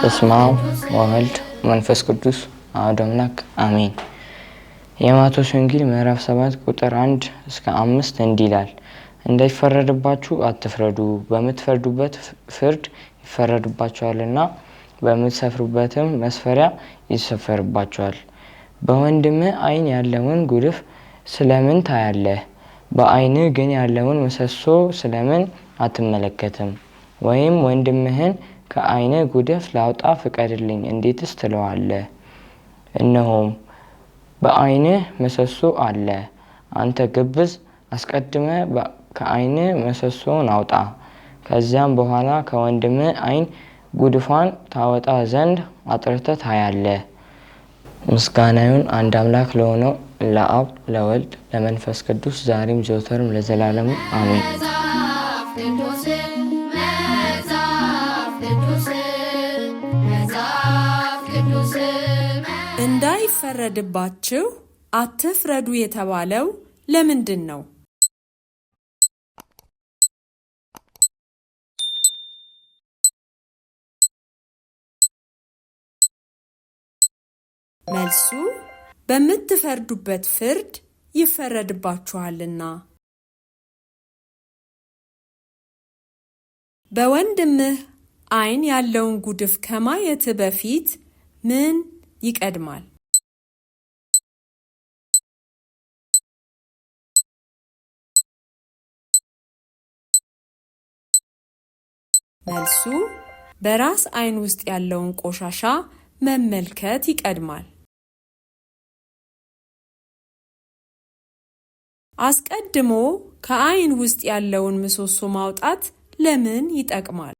በስመ አብ ወወልድ ወመንፈስ ቅዱስ አሐዱ አምላክ አሜን። የማቴዎስ ወንጌል ምዕራፍ 7 ቁጥር 1 እስከ 5 እንዲህ ይላል። እንዳይፈረድባችሁ አትፍረዱ፣ በምትፈርዱበት ፍርድ ይፈረድባችኋልና በምትሰፍሩበትም መስፈሪያ ይሰፈርባችኋል። በወንድምህ ዓይን ያለውን ጉድፍ ስለምን ታያለህ? በዓይንህ ግን ያለውን ምሰሶ ስለምን አትመለከትም? ወይም ወንድምህን ከዓይንህ ጉድፍ ላውጣ ፍቀድልኝ እንዴትስ ትለዋለህ? እነሆም በዓይንህ ምሰሶ አለ። አንተ ግብዝ፣ አስቀድመህ ከዓይንህ ምሰሶውን አውጣ፣ ከዚያም በኋላ ከወንድምህ ዓይን ጉድፏን ታወጣ ዘንድ አጥርተህ ታያለህ። ምስጋና ይሁን አንድ አምላክ ለሆነው ለአብ ለወልድ ለመንፈስ ቅዱስ ዛሬም ዘወትርም ለዘላለሙ አሜን። እንዳይፈረድባችሁ አትፍረዱ የተባለው ለምንድን ነው? መልሱ በምትፈርዱበት ፍርድ ይፈረድባችኋልና። በወንድምህ ዓይን ያለውን ጉድፍ ከማየትህ በፊት ምን ይቀድማል? መልሱ በራስ ዓይን ውስጥ ያለውን ቆሻሻ መመልከት ይቀድማል። አስቀድሞ ከዓይን ውስጥ ያለውን ምሰሶ ማውጣት ለምን ይጠቅማል?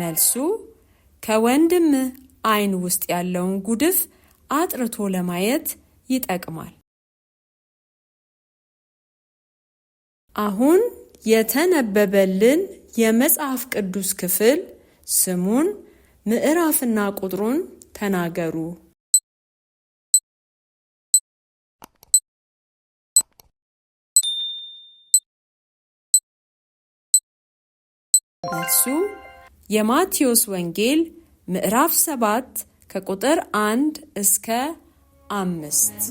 መልሱ ከወንድምህ ዓይን ውስጥ ያለውን ጉድፍ አጥርቶ ለማየት ይጠቅማል። አሁን የተነበበልን የመጽሐፍ ቅዱስ ክፍል ስሙን፣ ምዕራፍና ቁጥሩን ተናገሩ። መልሱ የማቴዎስ ወንጌል ምዕራፍ 7 ከቁጥር 1 እስከ 5።